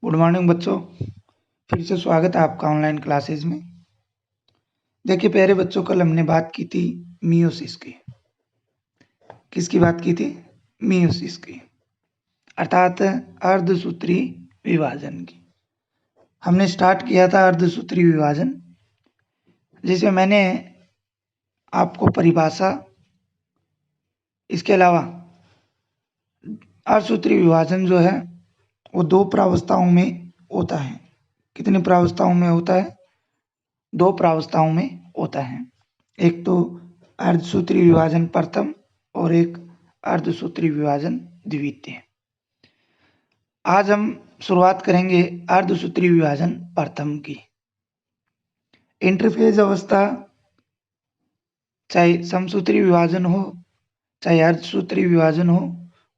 Good morning बच्चों, फिर से स्वागत है आपका ऑनलाइन क्लासेस में। देखिए प्यारे बच्चों, कल हमने बात की थी मियोसिस की। किसकी बात की थी? मियोसिस की, अर्थात अर्धसूत्री विभाजन की। हमने स्टार्ट किया था अर्धसूत्री विभाजन, जिसमें मैंने आपको परिभाषा, इसके अलावा अर्धसूत्री विभाजन जो है वो 2 प्रावस्थाओं में होता है। कितनी प्रावस्थाओं में होता है? 2 प्रावस्थाओं में होता है। एक तो अर्धसूत्री विभाजन प्रथम और एक अर्धसूत्री विभाजन द्वितीय। आज हम शुरुआत करेंगे अर्धसूत्री विभाजन प्रथम की। इंटरफेज अवस्था चाहे समसूत्री विभाजन हो चाहे अर्धसूत्री विभाजन हो,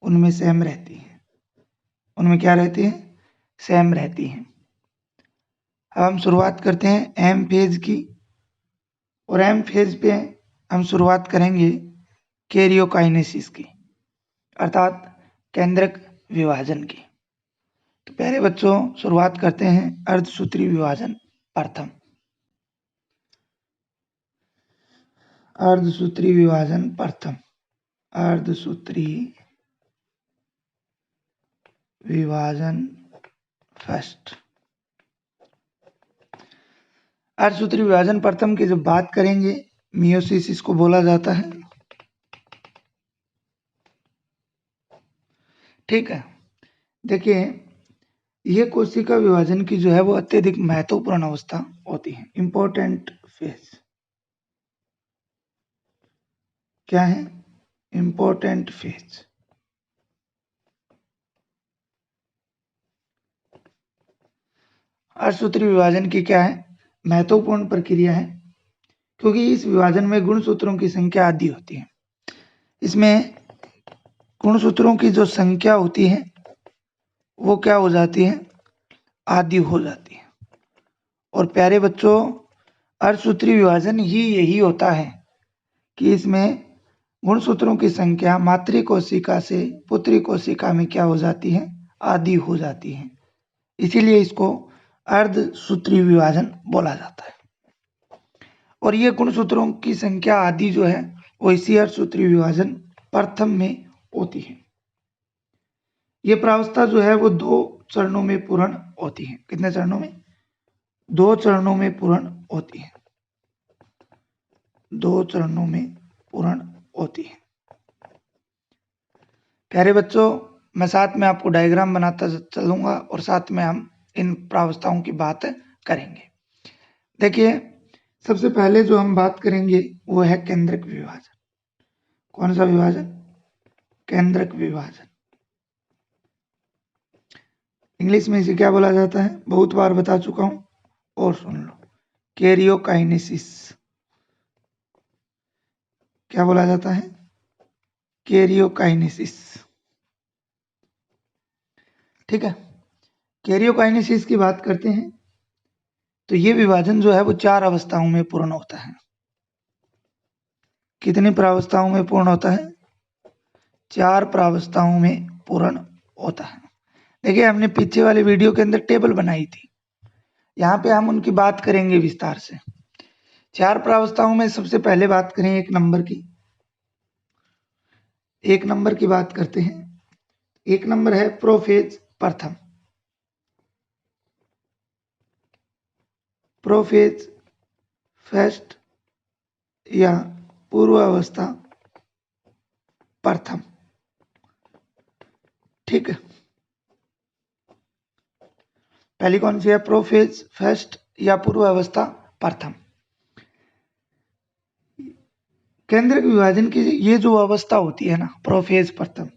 उनमें सेम रहती है। उनमें क्या रहती है? सेम रहती है। अब हम शुरुआत करते हैं एम फेज की, और एम फेज पे हम शुरुआत करेंगे कैरियोकाइनेसिस की, अर्थात केंद्रक विभाजन की। तो पहले बच्चों शुरुआत करते हैं अर्धसूत्री विभाजन प्रथम। अर्धसूत्री विभाजन प्रथम, अर्धसूत्री विभाजन फर्स्ट। अर्धसूत्री विभाजन प्रथम की जब बात करेंगे, मियोसिस इसको बोला जाता है। ठीक है, देखिए ये कोशिका विभाजन की जो है वो अत्यधिक महत्वपूर्ण अवस्था होती है। इंपॉर्टेंट फेज क्या है? Important phase. अर्धसूत्री विभाजन की क्या है? महत्वपूर्ण प्रक्रिया है, क्योंकि इस विभाजन में गुणसूत्रों की संख्या आधी होती है। इसमें गुणसूत्रों की जो संख्या होती है वो क्या हो जाती है? आधी हो जाती है। और प्यारे बच्चों, अर्धसूत्री विभाजन ही यही होता है कि इसमें गुणसूत्रों की संख्या मातृ कोशिका से पुत्री कोशिका में क्या हो जाती है? आधी हो जाती है। इसीलिए इसको अर्धसूत्री विभाजन बोला जाता है। और ये गुणसूत्रों की संख्या आदि जो है वो इसी अर्धसूत्री विभाजन प्रथम में होती है। ये प्रावस्था जो है वो 2 चरणों में पूर्ण होती है। कितने चरणों में? 2 चरणों में पूर्ण होती है। 2 चरणों में पूर्ण होती है। प्यारे बच्चों, मैं साथ में आपको डायग्राम बनाता चलूंगा और साथ में हम इन प्रावस्थाओं की बात करेंगे। देखिए सबसे पहले जो हम बात करेंगे वो है केंद्रक विभाजन। कौन सा विभाजन? केंद्रक विभाजन। इंग्लिश में इसे क्या बोला जाता है? बहुत बार बता चुका हूं, और सुन लो, कैरियोकाइनेसिस। क्या बोला जाता है? कैरियोकाइनेसिस। ठीक है, कैरियोकाइनेसिस की बात करते हैं तो ये विभाजन जो है वो 4 अवस्थाओं में पूर्ण होता है। कितनी प्रावस्थाओं में पूर्ण होता है? 4 प्रावस्थाओं में पूर्ण होता है। देखिए हमने पीछे वाले वीडियो के अंदर टेबल बनाई थी, यहाँ पे हम उनकी बात करेंगे विस्तार से। 4 प्रावस्थाओं में सबसे पहले बात करें 1 नंबर की। 1 नंबर की बात करते हैं। 1 नंबर है प्रोफेज प्रथम। प्रोफेज फर्स्ट या पूर्वावस्था प्रथम। ठीक है, पहली कौन सी है? प्रोफेज फर्स्ट या पूर्वावस्था प्रथम। केंद्रक विभाजन की ये जो अवस्था होती है ना, प्रोफेज प्रथम,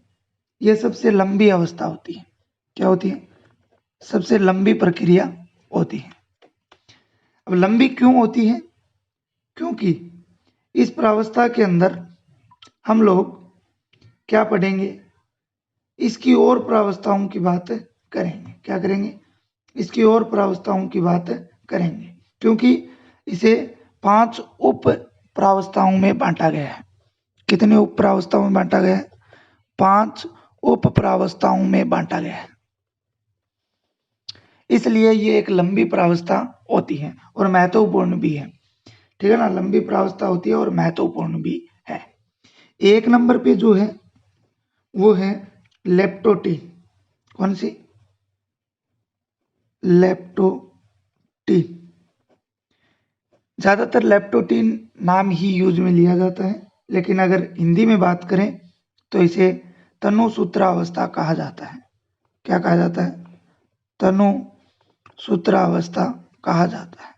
ये सबसे लंबी अवस्था होती है। क्या होती है? सबसे लंबी प्रक्रिया होती है। अब लंबी क्यों होती है? क्योंकि इस प्रावस्था के अंदर हम लोग क्या पढ़ेंगे? इसकी और प्रावस्थाओं की बात करेंगे। क्या करेंगे? इसकी और प्रावस्थाओं की बात करेंगे, क्योंकि इसे 5 उप प्रावस्थाओं में बांटा गया है। कितने उप प्रावस्थाओं में बांटा गया है? 5 उप प्रावस्थाओं में बांटा गया है। इसलिए ये एक लंबी प्रावस्था होती है और महत्वपूर्ण भी है। ठीक है ना, लंबी प्रावस्था होती है और महत्वपूर्ण भी है। एक नंबर पे जो है वो है लेप्टोटीन। कौन सी? लेप्टोटीन। ज्यादातर लेप्टोटीन नाम ही यूज में लिया जाता है, लेकिन अगर हिंदी में बात करें तो इसे तनुसूत्रावस्था कहा जाता है। क्या कहा जाता है? तनुसूत्रावस्था कहा जाता है।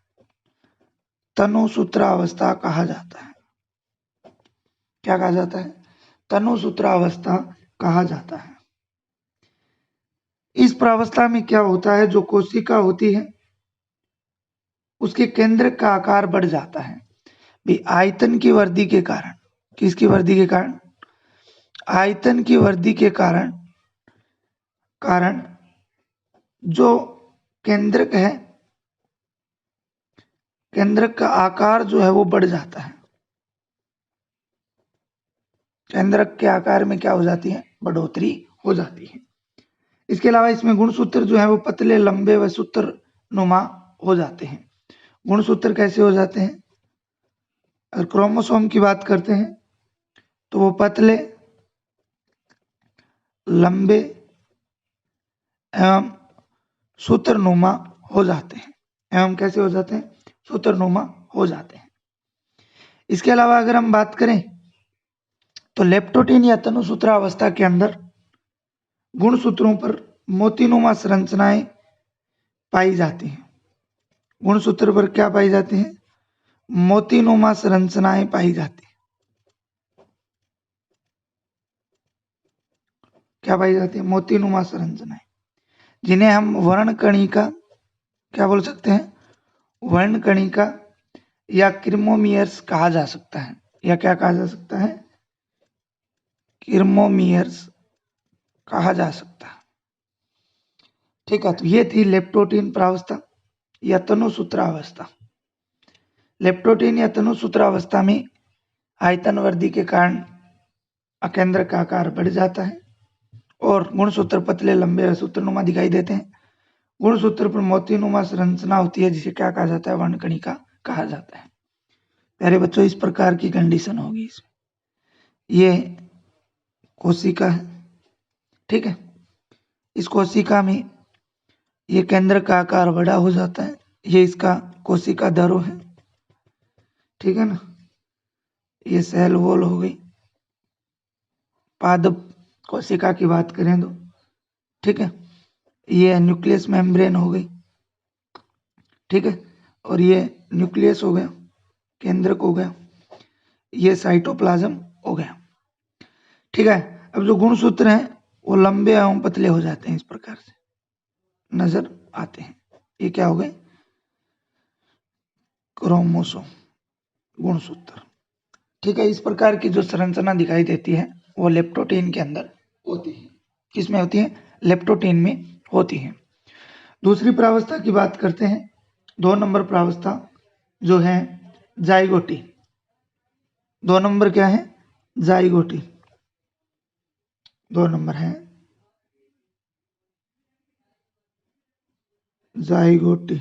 तनुसूत्रावस्था कहा जाता है। क्या कहा जाता है? तनुसूत्रावस्था कहा जाता है। इस प्रावस्था में क्या होता है, जो कोशिका होती है उसके केंद्र का आकार बढ़ जाता है भी आयतन की वृद्धि के कारण। किसकी वृद्धि के कारण? आयतन की वृद्धि के कारण जो केंद्रक है, केंद्रक का आकार जो है वो बढ़ जाता है। केंद्रक के आकार में क्या हो जाती है? बढ़ोतरी हो जाती है। इसके अलावा इसमें गुणसूत्र जो है वो पतले, लंबे व सूत्र नुमा हो जाते हैं। गुणसूत्र कैसे हो जाते हैं? अगर क्रोमोसोम की बात करते हैं तो वो पतले, लंबे एवं सूत्रनुमा हो जाते हैं। एवं कैसे हो जाते हैं? सूत्रनुमा हो जाते हैं। इसके अलावा अगर हम बात करें तो लेप्टोटीन या तनुसूत्रावस्था के अंदर गुणसूत्रों पर मोतीनुमा संरचनाएं पाई जाती हैं। गुणसूत्र पर क्या पाई जाती हैं? मोतीनुमा संरचनाएं पाई जाती हैं। क्या पाई जाती है? मोतीनुमा संरचनाएं, जिन्हें हम वर्णकणिका क्या बोल सकते हैं? वर्णकणिका या क्रीमोमियर्स कहा जा सकता है। या क्या कहा जा सकता है? क्रीमोमियर्स कहा जा सकता है। ठीक है, तो ये थी लेप्टोटीन प्रावस्था या तनुसूत्रावस्था। लेप्टोटीन या तनुसूत्रावस्था में आयतन वृद्धि के कारण अकेंद्र का आकार बढ़ जाता है और गुणसूत्र पतले, लंबे व सूत्रनुमा दिखाई देते हैं। गुणसूत्र पर मोतीनुमा संरचना होती है, जिसे क्या कहा जाता है? वर्णकणिका कहा जाता है। प्यारे बच्चों, इस प्रकार की कंडीशन होगी इसमें। ये कोशिका है, ठीक है। इस कोशिका में ये केंद्र का आकार बड़ा हो जाता है। ये इसका कोशिका धरो है, ठीक है ना। ये सेल वॉल हो गई। पादप कोशिका की बात करें तो, ठीक है, ये न्यूक्लियस मेम्ब्रेन हो गई, ठीक है। और ये न्यूक्लियस हो गया, केंद्रक हो गया। ये साइटोप्लाज्म हो गया, ठीक है। अब जो गुणसूत्र हैं वो लंबे एवं पतले हो जाते हैं, इस प्रकार से नजर आते हैं। ये क्या हो गए? क्रोमोसोम, गुणसूत्र, ठीक है। इस प्रकार की जो संरचना दिखाई देती है वो लेप्टोटीन के अंदर होती है। किसमें होती है? लेप्टोटीन में होती है। दूसरी प्रावस्था की बात करते हैं, 2 नंबर प्रावस्था जो है जाइगोटी। 2 नंबर क्या है? जाइगोटी। 2 नंबर है जाइगोटी।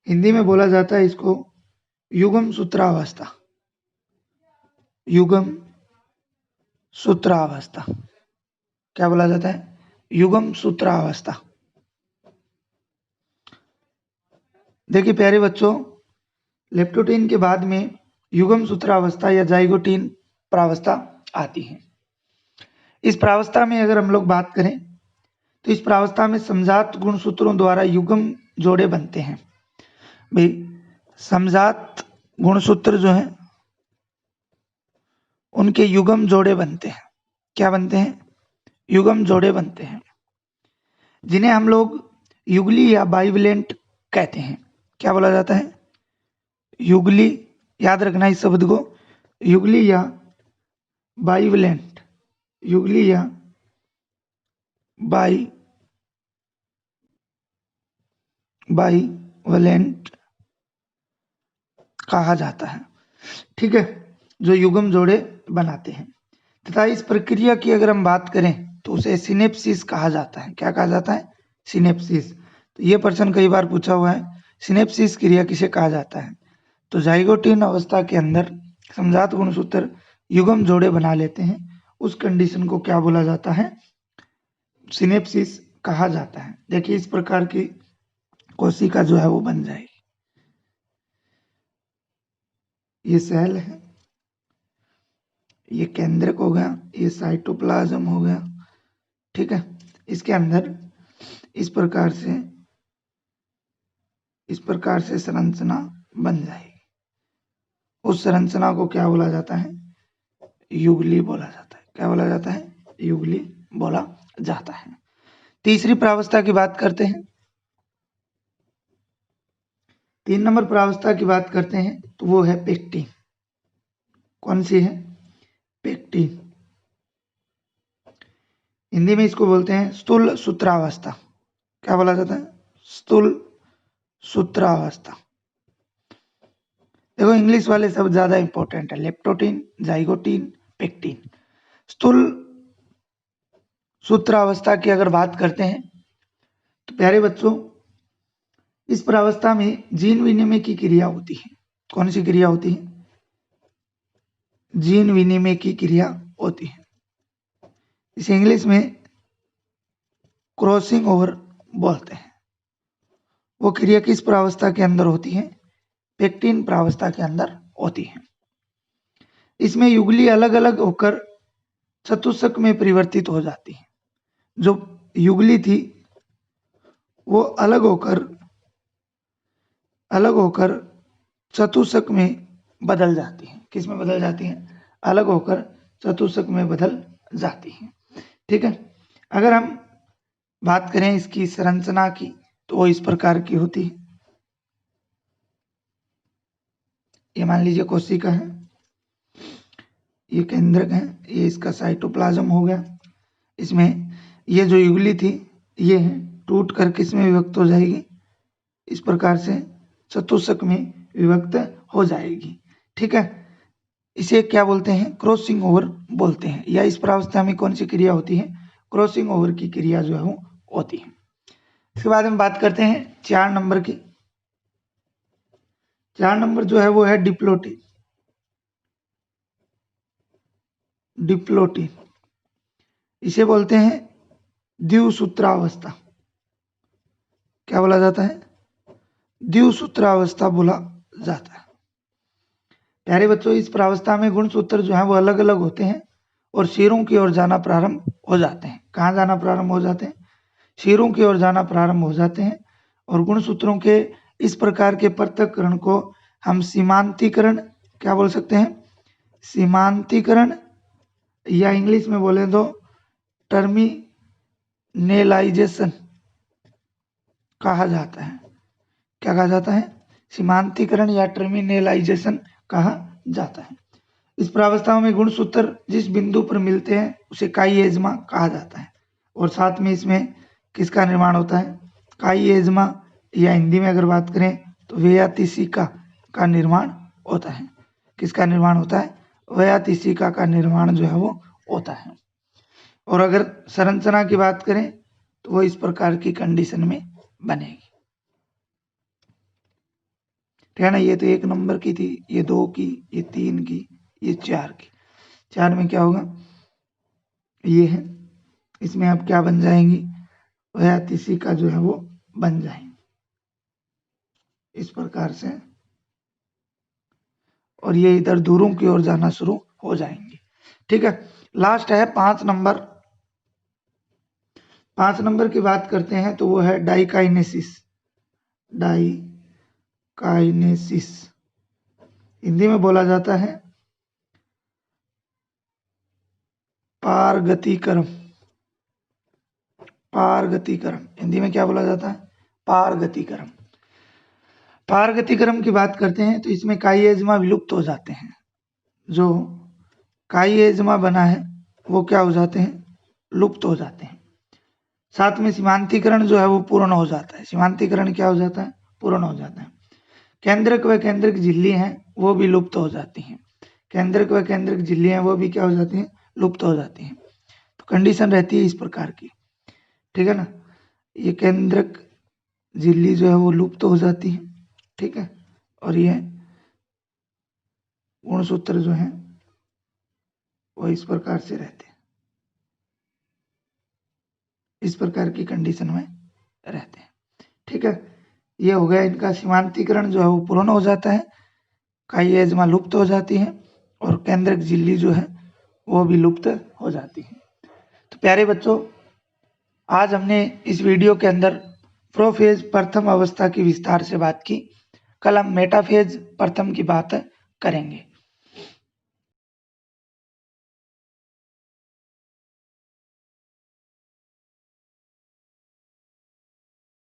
हिंदी में बोला जाता है इसको युग्म सूत्रावस्था। युग्म सूत्रावस्था क्या बोला जाता है? युग्म सूत्रावस्था। देखिए प्यारे बच्चों, लेप्टोटीन के बाद में युग्म सूत्रावस्था या जाइगोटीन प्रावस्था आती है। इस प्रावस्था में अगर हम लोग बात करें तो इस प्रावस्था में समजात गुणसूत्रों द्वारा युग्म जोड़े बनते हैं। भाई समजात गुणसूत्र जो है उनके युग्म जोड़े बनते हैं। क्या बनते हैं? युग्म जोड़े बनते हैं, जिन्हें हम लोग युगली या बाइवलेंट कहते हैं। क्या बोला जाता है? युगली। याद रखना इस शब्द को, युगली या बाइवलेंट। युगली या बाइवलेंट कहा जाता है, ठीक है, जो युग्म जोड़े बनाते हैं। तथा इस प्रक्रिया की अगर हम बात करें तो उसे सिनेप्सिस कहा जाता है। क्या कहा जाता है? सिनेप्सिस। तो ये प्रश्न कई बार पूछा हुआ है, सिनेप्सिस क्रिया किसे कहा जाता है? तो जाइगोटिन अवस्था के अंदर समजात गुणसूत्र युग्म जोड़े बना लेते हैं, उस कंडीशन को क्या बोला जाता है? सिनेप्सिस कहा जाता है। देखिए इस प्रकार की कोशिका जो है वो बन जाएगी। ये सेल है, ये केंद्रक हो गया, ये साइटोप्लाज्म हो गया, ठीक है। इसके अंदर इस प्रकार से संरचना बन जाएगी। उस संरचना को क्या बोला जाता है? युगली बोला जाता है। क्या बोला जाता है? युगली बोला जाता है। तीसरी प्रावस्था की बात करते हैं। 3 नंबर प्रावस्था की बात करते हैं तो वो है पेक्टिन। कौन सी है? पेक्टिन। हिंदी में इसको बोलते हैं स्थूल सूत्रावस्था। क्या बोला जाता है? स्थूल सूत्रावस्था। देखो इंग्लिश वाले सब ज्यादा इंपॉर्टेंट है, लेप्टोटिन, जाइगोटिन, पेक्टिन। स्थूल सूत्रावस्था की अगर बात करते हैं तो प्यारे बच्चों, इस प्रावस्था में जीन विनिमय की क्रिया होती है। कौन सी क्रिया होती है? जीन विनिमय की क्रिया होती है। इसे इंग्लिश में क्रॉसिंग ओवर बोलते हैं। वो क्रिया किस प्रावस्था के अंदर होती है? पेक्टिन प्रावस्था के अंदर होती है। इसमें युगली अलग अलग होकर चतुष्क में परिवर्तित हो जाती है। जो युगली थी वो अलग होकर चतुष्क में बदल जाती है। किस में बदल जाती है? अलग होकर चतुष्क में बदल जाती है, ठीक है। अगर हम बात करें इसकी संरचना की तो वो इस प्रकार की होती है। ये मान लीजिए कोशिका है, ये केंद्रक है, ये इसका साइटोप्लाज्म हो गया। इसमें ये जो युगली थी ये है, टूट कर किस में विभक्त हो जाएगी? इस प्रकार से चतुष्क में विभक्त हो जाएगी, ठीक है। इसे क्या बोलते हैं? क्रॉसिंग ओवर बोलते हैं। या इस प्रावस्था में कौन सी क्रिया होती है? क्रॉसिंग ओवर की क्रिया जो है वो होती है। इसके बाद हम बात करते हैं 4 नंबर की। 4 नंबर जो है वो है डिप्लोटिन। डिप्लोटिन इसे बोलते हैं द्विसूत्रावस्था। क्या बोला जाता है? द्विसूत्रावस्था बोला जाता है। प्यारे बच्चों, इस प्रावस्था में गुणसूत्र जो है वो अलग अलग होते हैं और सिरों की ओर जाना प्रारंभ हो जाते हैं। कहाँ जाना प्रारंभ हो जाते हैं? सिरों की ओर जाना प्रारंभ हो जाते हैं। और गुणसूत्रों के इस प्रकार के पृथक्करण को हम सीमांतीकरण क्या बोल सकते हैं? सीमांतीकरण, या इंग्लिश में बोले तो टर्मिनेलाइजेशन कहा जाता है। क्या कहा जाता है? सीमांतीकरण या टर्मिनेलाइजेशन कहा जाता है। इस प्रावस्था में गुणसूत्र जिस बिंदु पर मिलते हैं उसे काइएज्मा कहा जाता है। और साथ में इसमें किसका निर्माण होता है? काइएज्मा, या हिंदी में अगर बात करें तो वेयातिसिका का निर्माण होता है। किसका निर्माण होता है? वेयातिसिका का निर्माण जो है वो होता है। और अगर संरचना की बात करें तो वो इस प्रकार की कंडीशन में बनेगी, ठीक है ना। ये तो 1 नंबर की थी, ये 2 की, ये 3 की, ये 4 की। 4 में क्या होगा? ये है, इसमें अब क्या बन जाएंगी? वेयातिसिका जो है वो बन जाएंगी इस प्रकार से, और ये इधर दूरों की ओर जाना शुरू हो जाएंगे, ठीक है। लास्ट है 5 नंबर। 5 नंबर की बात करते हैं तो वो है डाइकाइनेसिस। डाइकाइनेसिस हिंदी में बोला जाता है पारगतिकरण। पारगतिकरण हिंदी में क्या बोला जाता है? पारगतिकरण। पारगतिकरण की बात करते हैं तो इसमें काइएज्मा विलुप्त हो जाते हैं। जो काइएज्मा बना है वो क्या हो जाते हैं? लुप्त हो जाते हैं। साथ में सीमांतीकरण जो है वो पूर्ण हो जाता है। सीमांतीकरण क्या हो जाता है? पूर्ण हो जाता है। केंद्रक व केंद्रक झिल्ली हैं वो भी लुप्त हो जाती हैं। केंद्रक व केंद्रक झिल्ली हैं वो भी क्या हो जाती हैं? लुप्त हो जाती हैं। तो कंडीशन रहती है इस प्रकार की, ठीक है ना। ये केंद्रक झिल्ली जो है वो लुप्त हो जाती है, ठीक है। और ये गुणसूत्र जो है वो इस प्रकार से रहते हैं, इस प्रकार की कंडीशन में रहते हैं, ठीक है। ये हो गया इनका सीमांतीकरण जो है वो पूर्ण हो जाता है, काई एजमा लुप्त हो जाती है और केंद्रक झिल्ली जो है वो भी लुप्त हो जाती है। तो प्यारे बच्चों, आज हमने इस वीडियो के अंदर प्रोफेज प्रथम अवस्था की विस्तार से बात की। कल हम मेटाफेज प्रथम की बात करेंगे।